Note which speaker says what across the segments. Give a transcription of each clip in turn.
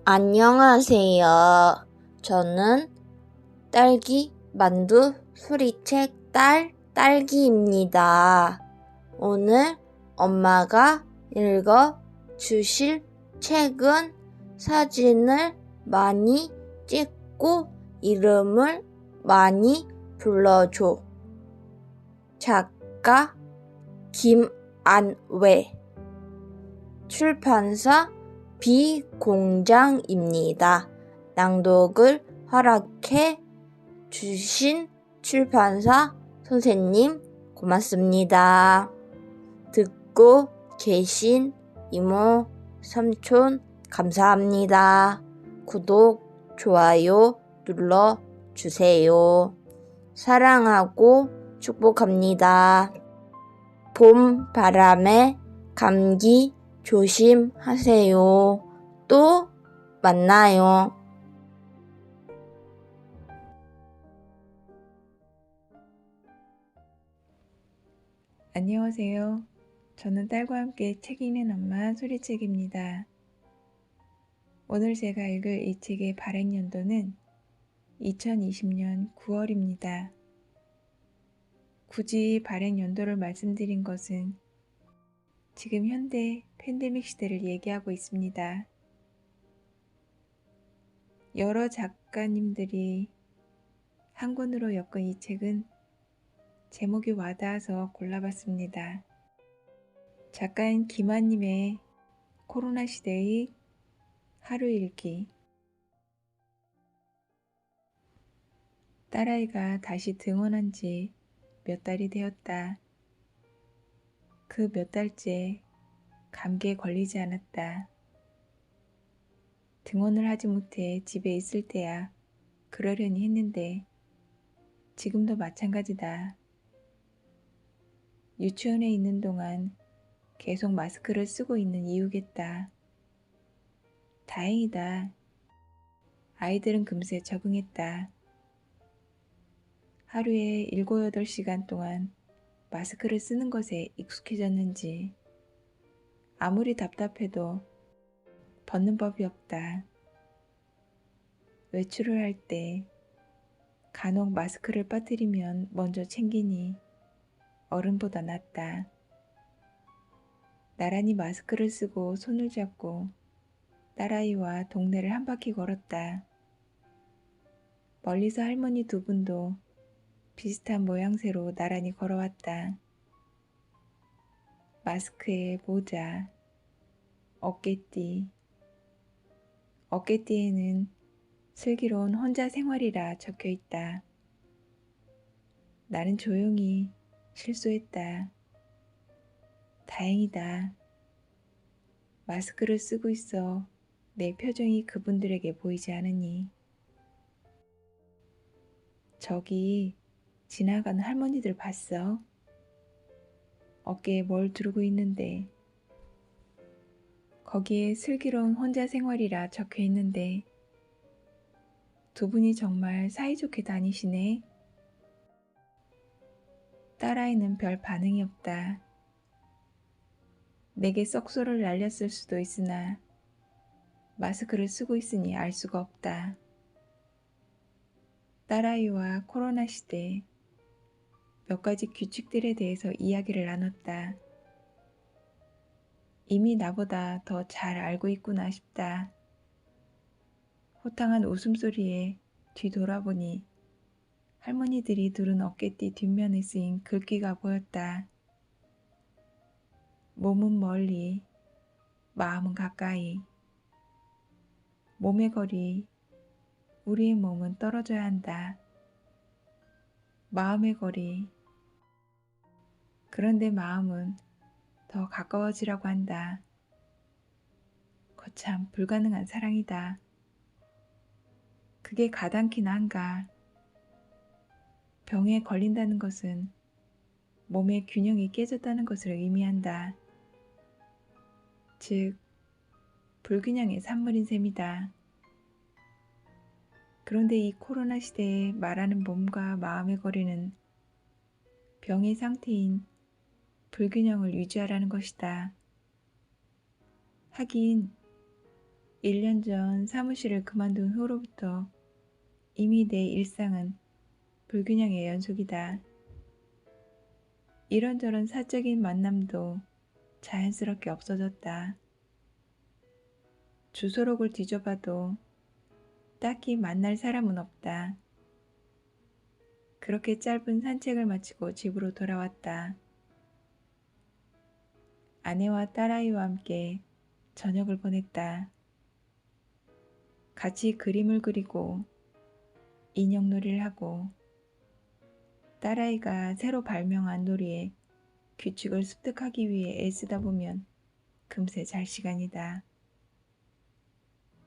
Speaker 1: 안녕하세요. 저는 딸기 만두 소리책 딸기입니다. 오늘 엄마가 읽어 주실 책은 사진을 많이 찍고 이름을 많이 불러줘. 작가 김안외, 출판사 비공장입니다. 낭독을 허락해 주신 출판사 선생님 고맙습니다. 듣고 계신 이모, 삼촌 감사합니다. 구독, 좋아요 눌러주세요. 사랑하고 축복합니다. 봄 바람에 감기 조심하세요. 또 만나요.
Speaker 2: 안녕하세요. 저는 딸과 함께 책 읽는 엄마 소리책입니다. 오늘 제가 읽을 이 책의 발행연도는 2020년 9월입니다. 굳이 발행연도를 말씀드린 것은 지금 현대 팬데믹 시대를 얘기하고 있습니다. 여러 작가님들이 한 권으로 엮은 이 책은 제목이 와닿아서 골라봤습니다. 작가인 김아님의 코로나 시대의 하루 읽기. 딸아이가 다시 등원한 지 몇 달이 되었다. 그 몇 달째 감기에 걸리지 않았다. 등원을 하지 못해 집에 있을 때야 그러려니 했는데 지금도 마찬가지다. 유치원에 있는 동안 계속 마스크를 쓰고 있는 이유겠다. 다행이다. 아이들은 금세 적응했다. 하루에 7, 8시간 동안 마스크를 쓰는 것에 익숙해졌는지 아무리 답답해도 벗는 법이 없다. 외출을 할 때 간혹 마스크를 빠뜨리면 먼저 챙기니 어른보다 낫다. 나란히 마스크를 쓰고 손을 잡고 딸아이와 동네를 한 바퀴 걸었다. 멀리서 할머니 두 분도 비슷한 모양새로 나란히 걸어왔다. 마스크에 모자, 어깨띠. 어깨띠에는 슬기로운 혼자 생활이라 적혀 있다. 나는 조용히 실수했다. 다행이다. 마스크를 쓰고 있어 내 표정이 그분들에게 보이지 않으니. 저기 지나가는 할머니들 봤어? 어깨에 뭘 두르고 있는데 거기에 슬기로운 혼자 생활이라 적혀 있는데 두 분이 정말 사이좋게 다니시네. 딸아이는 별 반응이 없다. 내게 썩소를 날렸을 수도 있으나 마스크를 쓰고 있으니 알 수가 없다. 딸아이와 코로나 시대 몇 가지 규칙들에 대해서 이야기를 나눴다. 이미 나보다 더 잘 알고 있구나 싶다. 호탕한 웃음소리에 뒤돌아보니 할머니들이 두른 어깨띠 뒷면에 쓰인 글귀가 보였다. 몸은 멀리, 마음은 가까이. 몸의 거리, 우리의 몸은 떨어져야 한다. 마음의 거리, 그런데 마음은 더 가까워지라고 한다. 거참 불가능한 사랑이다. 그게 가당키나 한가. 병에 걸린다는 것은 몸의 균형이 깨졌다는 것을 의미한다. 즉, 불균형의 산물인 셈이다. 그런데 이 코로나 시대에 말하는 몸과 마음의 거리는 병의 상태인 불균형을 유지하라는 것이다. 하긴 1년 전 사무실을 그만둔 후로부터 이미 내 일상은 불균형의 연속이다. 이런저런 사적인 만남도 자연스럽게 없어졌다. 주소록을 뒤져봐도 딱히 만날 사람은 없다. 그렇게 짧은 산책을 마치고 집으로 돌아왔다. 아내와 딸아이와 함께 저녁을 보냈다. 같이 그림을 그리고 인형놀이를 하고 딸아이가 새로 발명한 놀이에 규칙을 습득하기 위해 애쓰다 보면 금세 잘 시간이다.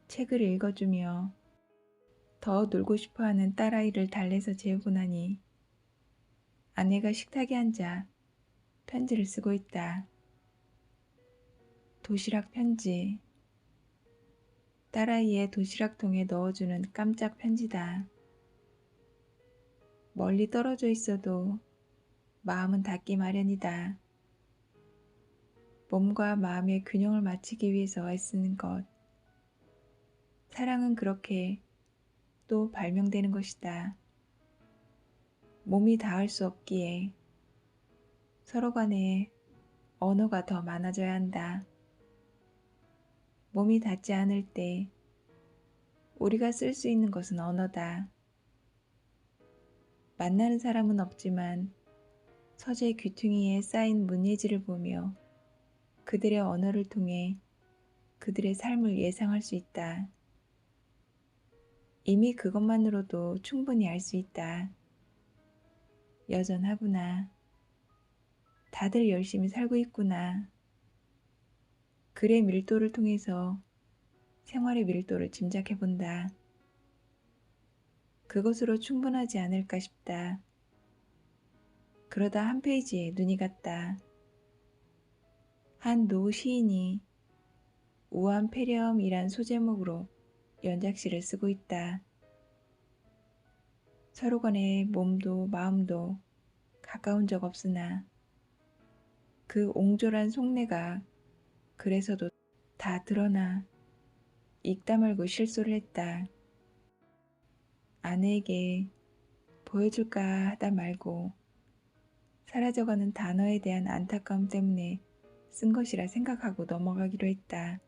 Speaker 2: 책을 읽어주며 더 놀고 싶어하는 딸아이를 달래서 재우고 나니 아내가 식탁에 앉아 편지를 쓰고 있다. 도시락 편지. 딸아이의 도시락통에 넣어주는 깜짝 편지다. 멀리 떨어져 있어도 마음은 닿기 마련이다. 몸과 마음의 균형을 맞추기 위해서 애쓰는 것. 사랑은 그렇게 또 발명되는 것이다. 몸이 닿을 수 없기에 서로 간에 언어가 더 많아져야 한다. 몸이 닿지 않을 때 우리가 쓸 수 있는 것은 언어다. 만나는 사람은 없지만 서재 귀퉁이에 쌓인 문예지를 보며 그들의 언어를 통해 그들의 삶을 예상할 수 있다. 이미 그것만으로도 충분히 알 수 있다. 여전하구나. 다들 열심히 살고 있구나. 글의 밀도를 통해서 생활의 밀도를 짐작해 본다. 그것으로 충분하지 않을까 싶다. 그러다 한 페이지에 눈이 갔다. 한 노 시인이 우한 폐렴이란 소제목으로 연작시를 쓰고 있다. 서로 간의 몸도 마음도 가까운 적 없으나 그 옹졸한 속내가 그래서도 다 드러나 읽다 말고 실소를 했다. 아내에게 보여줄까 하다 말고 사라져가는 단어에 대한 안타까움 때문에 쓴 것이라 생각하고 넘어가기로 했다.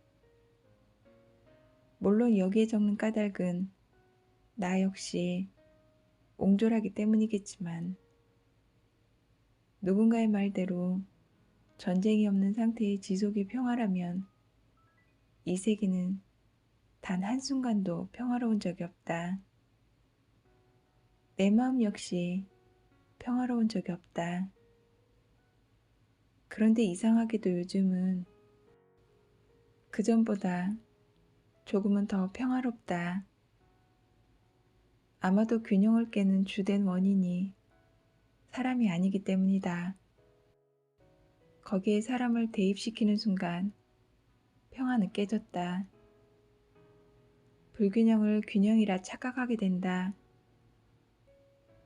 Speaker 2: 물론 여기에 적는 까닭은 나 역시 옹졸하기 때문이겠지만 누군가의 말대로 전쟁이 없는 상태의 지속이 평화라면 이 세계는 단 한순간도 평화로운 적이 없다. 내 마음 역시 평화로운 적이 없다. 그런데 이상하게도 요즘은 그전보다 조금은 더 평화롭다. 아마도 균형을 깨는 주된 원인이 사람이 아니기 때문이다. 거기에 사람을 대입시키는 순간 평화는 깨졌다. 불균형을 균형이라 착각하게 된다.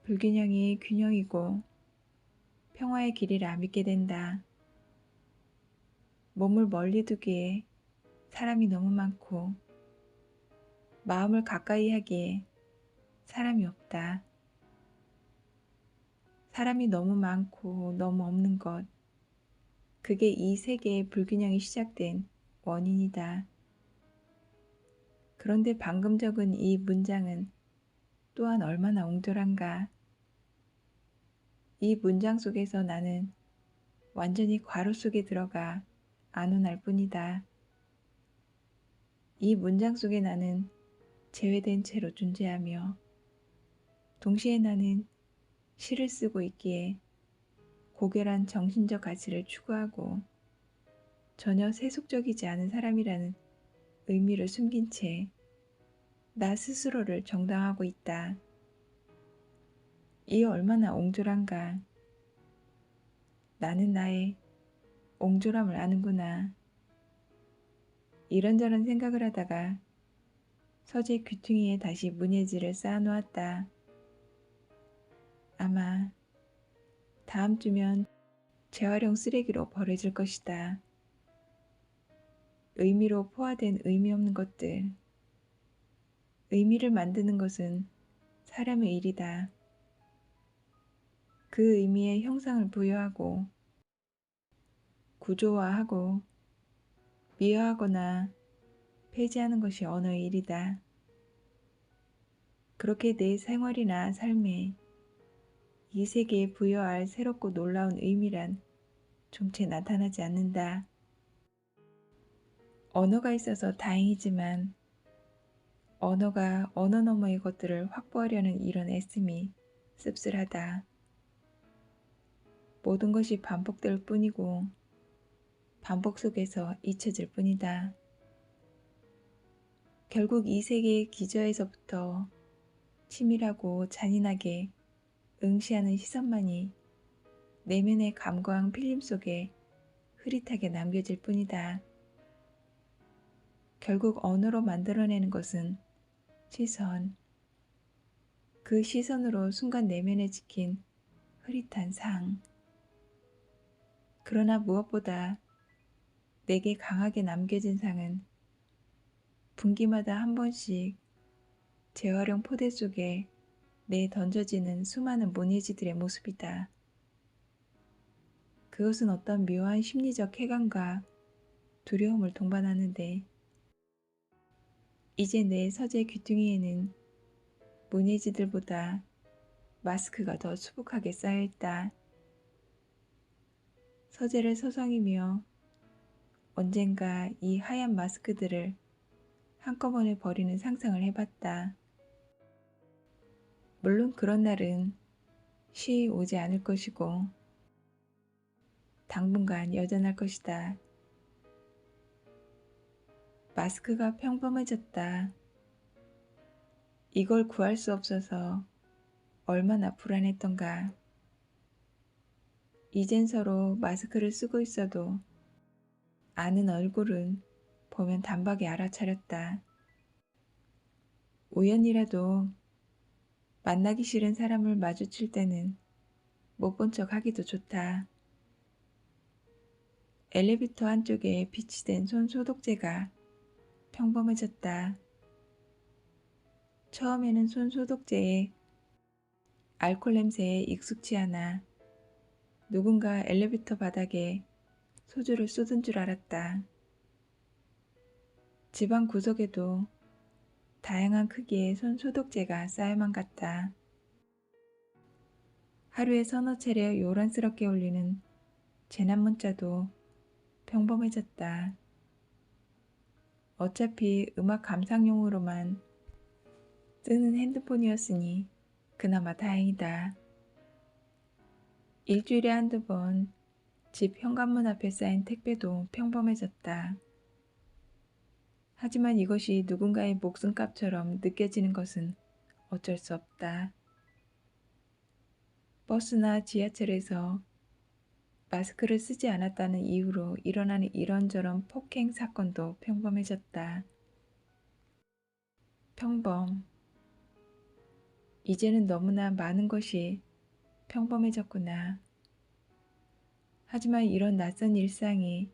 Speaker 2: 불균형이 균형이고 평화의 길이라 믿게 된다. 몸을 멀리 두기에 사람이 너무 많고 마음을 가까이 하기에 사람이 없다. 사람이 너무 많고 너무 없는 것. 그게 이 세계의 불균형이 시작된 원인이다. 그런데 방금 적은 이 문장은 또한 얼마나 옹졸한가. 이 문장 속에서 나는 완전히 괄호 속에 들어가 안온할 뿐이다. 이 문장 속에 나는 제외된 채로 존재하며 동시에 나는 시를 쓰고 있기에 고결한 정신적 가치를 추구하고 전혀 세속적이지 않은 사람이라는 의미를 숨긴 채 나 스스로를 정당화하고 있다. 이 얼마나 옹졸한가. 나는 나의 옹졸함을 아는구나. 이런저런 생각을 하다가 서재 귀퉁이에 다시 문예지를 쌓아놓았다. 아마 다음 주면 재활용 쓰레기로 버려질 것이다. 의미로 포화된 의미 없는 것들. 의미를 만드는 것은 사람의 일이다. 그 의미에 형상을 부여하고 구조화하고 미화하거나 폐지하는 것이 언어의 일이다. 그렇게 내 생활이나 삶에 이 세계에 부여할 새롭고 놀라운 의미란 좀채 나타나지 않는다. 언어가 있어서 다행이지만 언어가 언어 너머의 것들을 확보하려는 이런 애씀이 씁쓸하다. 모든 것이 반복될 뿐이고 반복 속에서 잊혀질 뿐이다. 결국 이 세계의 기저에서부터 치밀하고 잔인하게 응시하는 시선만이 내면의 감광 필름 속에 흐릿하게 남겨질 뿐이다. 결국 언어로 만들어내는 것은 시선, 그 시선으로 순간 내면에 찍힌 흐릿한 상. 그러나 무엇보다 내게 강하게 남겨진 상은 분기마다 한 번씩 재활용 포대 속에 내 던져지는 수많은 모니지들의 모습이다. 그것은 어떤 묘한 심리적 쾌감과 두려움을 동반하는데 이제 내 서재 귀퉁이에는 모니지들보다 마스크가 더 수북하게 쌓여있다. 서재를 서성이며 언젠가 이 하얀 마스크들을 한꺼번에 버리는 상상을 해봤다. 물론 그런 날은 쉬이 오지 않을 것이고 당분간 여전할 것이다. 마스크가 평범해졌다. 이걸 구할 수 없어서 얼마나 불안했던가. 이젠 서로 마스크를 쓰고 있어도 아는 얼굴은 보면 단박에 알아차렸다. 우연이라도 만나기 싫은 사람을 마주칠 때는 못 본 척 하기도 좋다. 엘리베이터 한쪽에 비치된 손 소독제가 평범해졌다. 처음에는 손 소독제에 알코올 냄새에 익숙치 않아 누군가 엘리베이터 바닥에 소주를 쏟은 줄 알았다. 집안 구석에도 다양한 크기의 손 소독제가 쌓여만 갔다. 하루에 서너 차례 요란스럽게 울리는 재난 문자도 평범해졌다. 어차피 음악 감상용으로만 쓰는 핸드폰이었으니 그나마 다행이다. 일주일에 한두 번 집 현관문 앞에 쌓인 택배도 평범해졌다. 하지만 이것이 누군가의 목숨값처럼 느껴지는 것은 어쩔 수 없다. 버스나 지하철에서 마스크를 쓰지 않았다는 이유로 일어나는 이런저런 폭행 사건도 평범해졌다. 평범. 이제는 너무나 많은 것이 평범해졌구나. 하지만 이런 낯선 일상이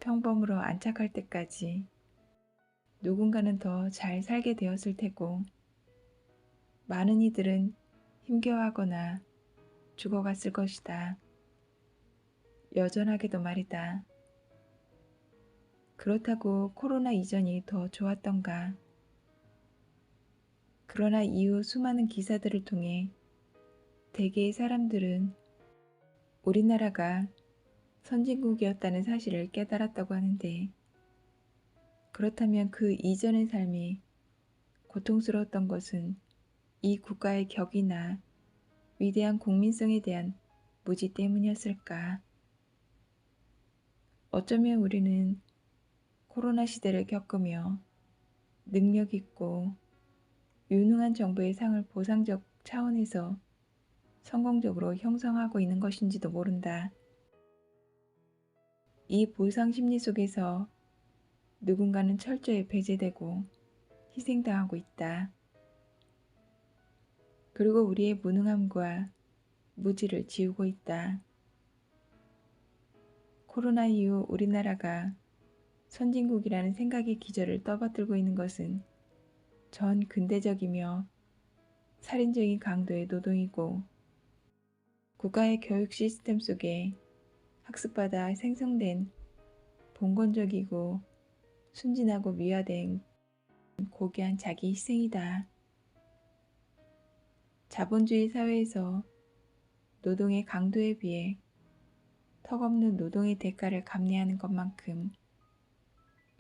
Speaker 2: 평범으로 안착할 때까지 누군가는 더 잘 살게 되었을 테고 많은 이들은 힘겨워하거나 죽어갔을 것이다. 여전하게도 말이다. 그렇다고 코로나 이전이 더 좋았던가? 그러나 이후 수많은 기사들을 통해 대개의 사람들은 우리나라가 선진국이었다는 사실을 깨달았다고 하는데 그렇다면 그 이전의 삶이 고통스러웠던 것은 이 국가의 격이나 위대한 국민성에 대한 무지 때문이었을까? 어쩌면 우리는 코로나 시대를 겪으며 능력 있고 유능한 정부의 상을 보상적 차원에서 성공적으로 형성하고 있는 것인지도 모른다. 이 보상 심리 속에서 누군가는 철저히 배제되고 희생당하고 있다. 그리고 우리의 무능함과 무지를 지우고 있다. 코로나 이후 우리나라가 선진국이라는 생각의 기저를 떠받들고 있는 것은 전 근대적이며 살인적인 강도의 노동이고, 국가의 교육 시스템 속에 학습받아 생성된 봉건적이고 순진하고 미화된 고귀한 자기 희생이다. 자본주의 사회에서 노동의 강도에 비해 턱없는 노동의 대가를 감내하는 것만큼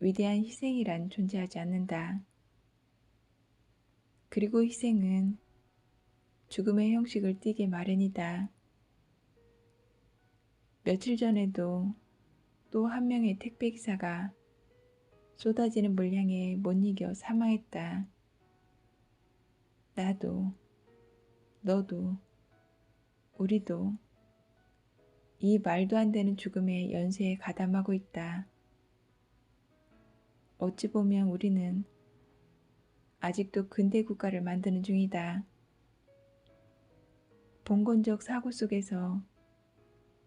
Speaker 2: 위대한 희생이란 존재하지 않는다. 그리고 희생은 죽음의 형식을 띠게 마련이다. 며칠 전에도 또 한 명의 택배기사가 쏟아지는 물량에 못 이겨 사망했다. 나도, 너도, 우리도 이 말도 안 되는 죽음의 연쇄에 가담하고 있다. 어찌 보면 우리는 아직도 근대 국가를 만드는 중이다. 봉건적 사고 속에서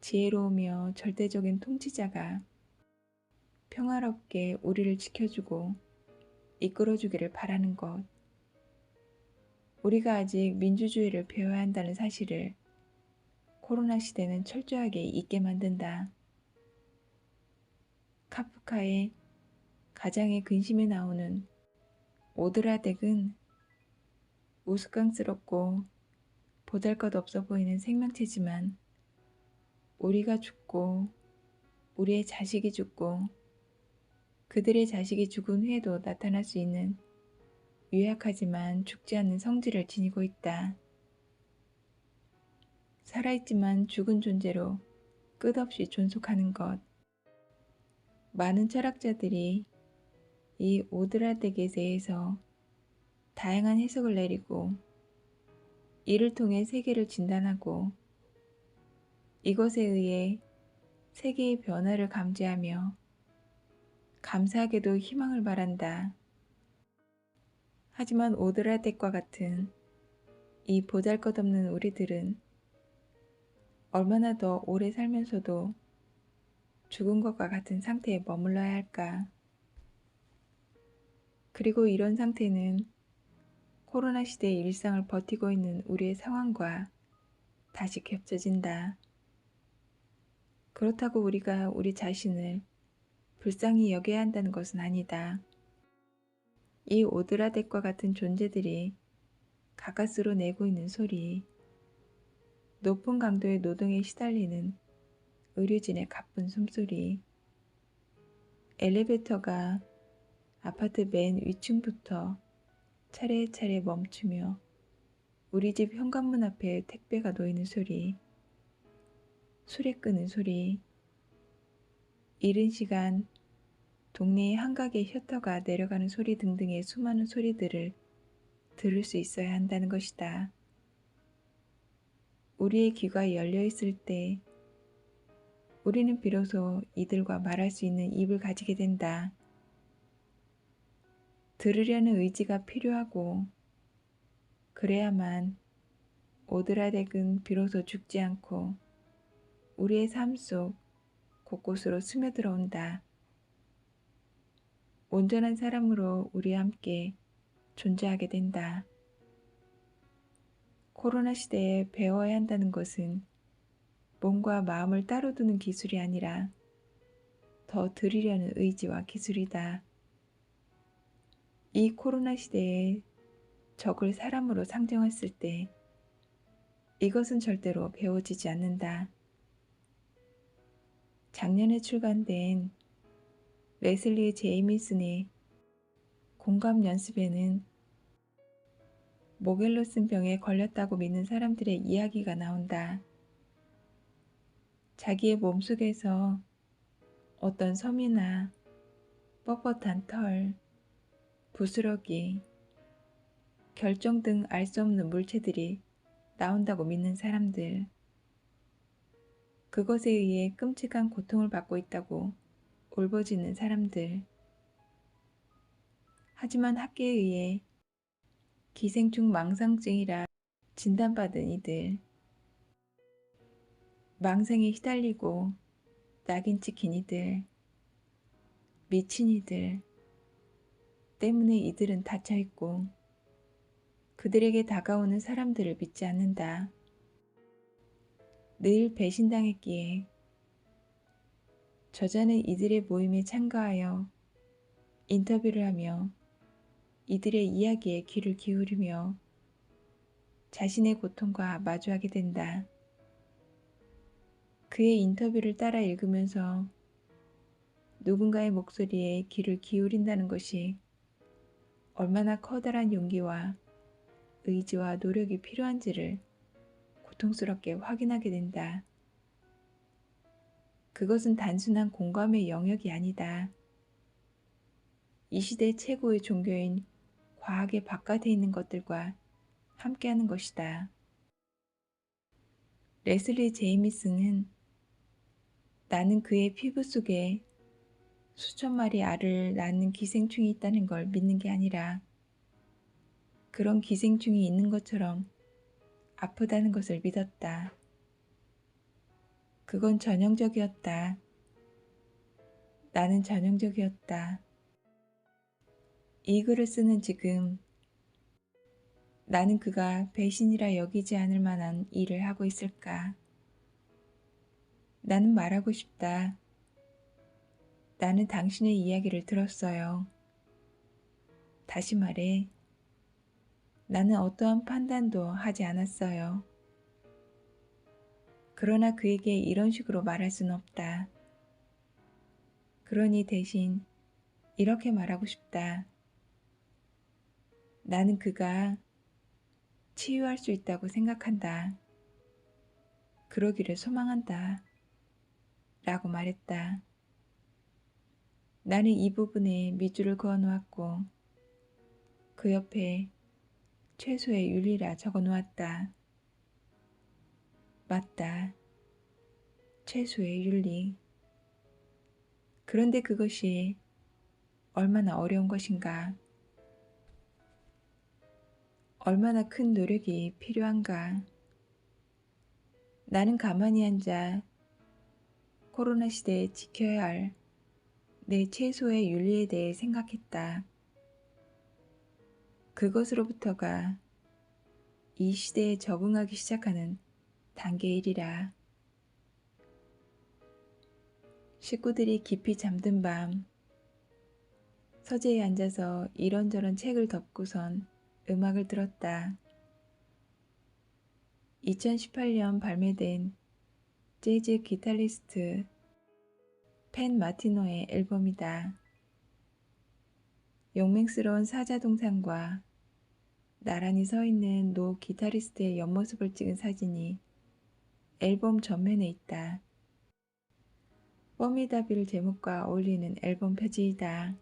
Speaker 2: 지혜로우며 절대적인 통치자가 평화롭게 우리를 지켜주고 이끌어주기를 바라는 것. 우리가 아직 민주주의를 배워야 한다는 사실을 코로나 시대는 철저하게 잊게 만든다. 카프카의 가장의 근심에 나오는 오드라덱은 우스꽝스럽고 보잘것없어 보이는 생명체지만, 우리가 죽고 우리의 자식이 죽고 그들의 자식이 죽은 후에도 나타날 수 있는 유약하지만 죽지 않는 성질을 지니고 있다. 살아있지만 죽은 존재로 끝없이 존속하는 것. 많은 철학자들이 이 오드라덱에 대해서 다양한 해석을 내리고 이를 통해 세계를 진단하고 이것에 의해 세계의 변화를 감지하며 감사하게도 희망을 말한다. 하지만 오드라덱과 같은 이 보잘것없는 우리들은 얼마나 더 오래 살면서도 죽은 것과 같은 상태에 머물러야 할까? 그리고 이런 상태는 코로나 시대의 일상을 버티고 있는 우리의 상황과 다시 겹쳐진다. 그렇다고 우리가 우리 자신을 불쌍히 여겨야 한다는 것은 아니다. 이 오드라덱과 같은 존재들이 가까스로 내고 있는 소리, 높은 강도의 노동에 시달리는 의료진의 가쁜 숨소리, 엘리베이터가 아파트 맨 위층부터 차례차례 멈추며 우리 집 현관문 앞에 택배가 놓이는 소리, 술에 끄는 소리, 이른 시간 동네의 한가게 셔터가 내려가는 소리 등등의 수많은 소리들을 들을 수 있어야 한다는 것이다. 우리의 귀가 열려 있을 때 우리는 비로소 이들과 말할 수 있는 입을 가지게 된다. 들으려는 의지가 필요하고, 그래야만 오드라덱은 비로소 죽지 않고 우리의 삶 속 곳곳으로 스며들어온다. 온전한 사람으로 우리와 함께 존재하게 된다. 코로나 시대에 배워야 한다는 것은 몸과 마음을 따로 두는 기술이 아니라 더 들으려는 의지와 기술이다. 이 코로나 시대에 적을 사람으로 상정했을 때 이것은 절대로 배워지지 않는다. 작년에 출간된 레슬리 제이미슨의 공감 연습에는 모겔로슨 병에 걸렸다고 믿는 사람들의 이야기가 나온다. 자기의 몸속에서 어떤 섬이나 뻣뻣한 털, 부스러기, 결정 등 알 수 없는 물체들이 나온다고 믿는 사람들, 그것에 의해 끔찍한 고통을 받고 있다고 울부짖는 사람들, 하지만 학계에 의해 기생충 망상증이라 진단받은 이들, 망상에 휘달리고 낙인 찍힌 이들, 미친 이들 때문에 이들은 닫혀있고 그들에게 다가오는 사람들을 믿지 않는다. 늘 배신당했기에 저자는 이들의 모임에 참가하여 인터뷰를 하며 이들의 이야기에 귀를 기울이며 자신의 고통과 마주하게 된다. 그의 인터뷰를 따라 읽으면서 누군가의 목소리에 귀를 기울인다는 것이 얼마나 커다란 용기와 의지와 노력이 필요한지를 고통스럽게 확인하게 된다. 그것은 단순한 공감의 영역이 아니다. 이 시대 최고의 종교인 과학의 바깥에 있는 것들과 함께하는 것이다. 레슬리 제이미슨은 나는 그의 피부 속에 수천 마리 알을 낳는 기생충이 있다는 걸 믿는 게 아니라 그런 기생충이 있는 것처럼 아프다는 것을 믿었다. 그건 전형적이었다. 나는 전형적이었다. 이 글을 쓰는 지금 나는 그가 배신이라 여기지 않을 만한 일을 하고 있을까? 나는 말하고 싶다. 나는 당신의 이야기를 들었어요. 다시 말해, 나는 어떠한 판단도 하지 않았어요. 그러나 그에게 이런 식으로 말할 수는 없다. 그러니 대신 이렇게 말하고 싶다. 나는 그가 치유할 수 있다고 생각한다. 그러기를 소망한다. 라고 말했다. 나는 이 부분에 밑줄을 그어 놓았고 그 옆에 최소의 윤리라 적어 놓았다. 맞다. 최소의 윤리. 그런데 그것이 얼마나 어려운 것인가? 얼마나 큰 노력이 필요한가? 나는 가만히 앉아 코로나 시대에 지켜야 할 내 최소의 윤리에 대해 생각했다. 그것으로부터가 이 시대에 적응하기 시작하는 단계 1이라. 식구들이 깊이 잠든 밤, 서재에 앉아서 이런저런 책을 덮고선 음악을 들었다. 2018년 발매된 재즈 기타리스트 펜 마티노의 앨범이다. 용맹스러운 사자동상과 나란히 서 있는 노 기타리스트의 옆모습을 찍은 사진이 앨범 전면에 있다. 포미다빌 제목과 어울리는 앨범 표지이다.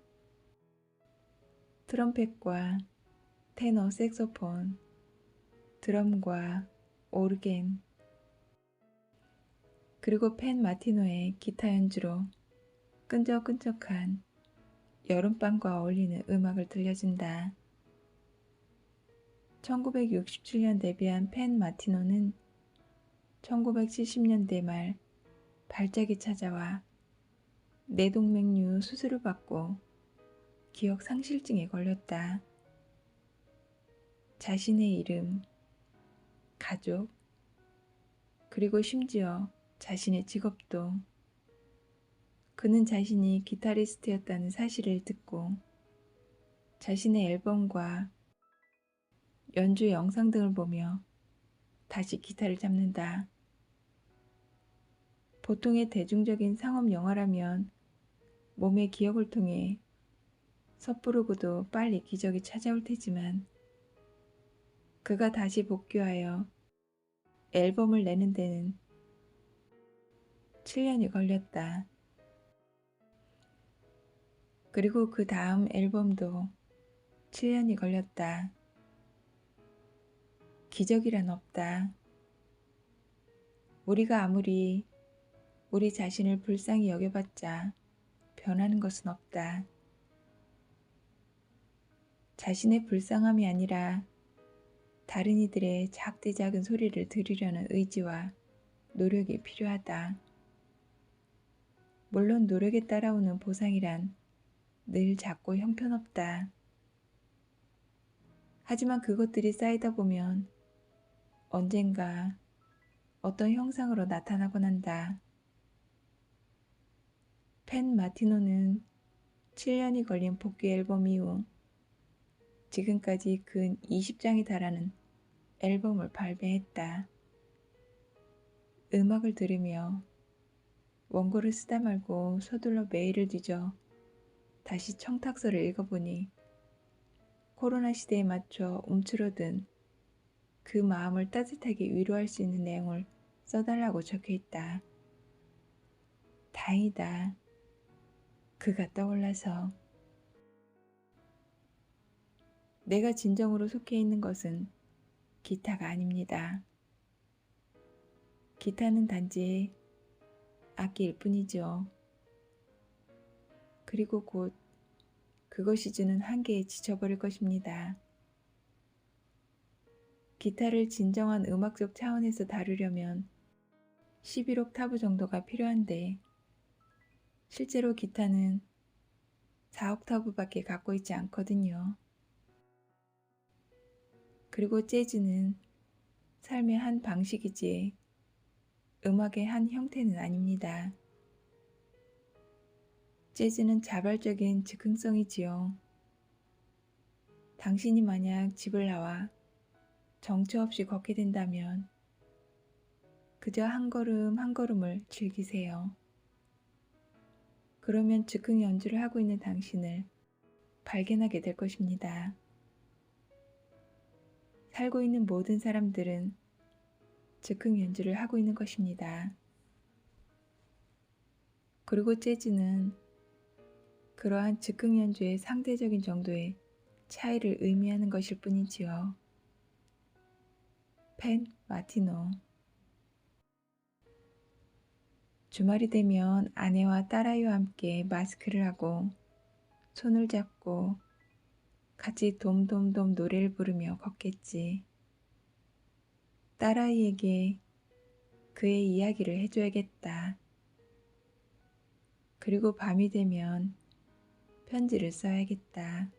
Speaker 2: 트럼펫과 테너 색소폰, 드럼과 오르겐, 그리고 펜 마티노의 기타 연주로 끈적끈적한 여름밤과 어울리는 음악을 들려준다. 1967년 데뷔한 펜 마티노는 1970년대 말 발작이 찾아와 뇌동맥류 수술을 받고 기억 상실증에 걸렸다. 자신의 이름, 가족, 그리고 심지어 자신의 직업도 그는 자신이 기타리스트였다는 사실을 듣고 자신의 앨범과 연주 영상 등을 보며 다시 기타를 잡는다. 보통의 대중적인 상업 영화라면 몸의 기억을 통해 섣부르고도 빨리 기적이 찾아올 테지만 그가 다시 복귀하여 앨범을 내는 데는 7년이 걸렸다. 그리고 그 다음 앨범도 7년이 걸렸다. 기적이란 없다. 우리가 아무리 우리 자신을 불쌍히 여겨봤자 변하는 것은 없다. 자신의 불쌍함이 아니라 다른 이들의 작디 작은 소리를 들으려는 의지와 노력이 필요하다. 물론 노력에 따라오는 보상이란 늘 작고 형편없다. 하지만 그것들이 쌓이다 보면 언젠가 어떤 형상으로 나타나곤 한다. 펜 마티노는 7년이 걸린 복귀 앨범 이후 지금까지 근 20장에 달하는 앨범을 발매했다. 음악을 들으며 원고를 쓰다 말고 서둘러 메일을 뒤져 다시 청탁서를 읽어보니 코로나 시대에 맞춰 움츠러든 그 마음을 따뜻하게 위로할 수 있는 내용을 써달라고 적혀있다. 다행이다. 그가 떠올라서. 내가 진정으로 속해 있는 것은 기타가 아닙니다. 기타는 단지 악기일 뿐이죠. 그리고 곧 그것이 주는 한계에 지쳐버릴 것입니다. 기타를 진정한 음악적 차원에서 다루려면 11옥타브 정도가 필요한데 실제로 기타는 4옥타브밖에 갖고 있지 않거든요. 그리고 재즈는 삶의 한 방식이지 음악의 한 형태는 아닙니다. 재즈는 자발적인 즉흥성이지요. 당신이 만약 집을 나와 정처 없이 걷게 된다면 그저 한 걸음 한 걸음을 즐기세요. 그러면 즉흥 연주를 하고 있는 당신을 발견하게 될 것입니다. 살고 있는 모든 사람들은 즉흥 연주를 하고 있는 것입니다. 그리고 재즈는 그러한 즉흥 연주의 상대적인 정도의 차이를 의미하는 것일 뿐이지요. 펜 마티노. 주말이 되면 아내와 딸아이와 함께 마스크를 하고 손을 잡고 같이 돔돔돔 노래를 부르며 걷겠지. 딸아이에게 그의 이야기를 해줘야겠다. 그리고 밤이 되면 편지를 써야겠다.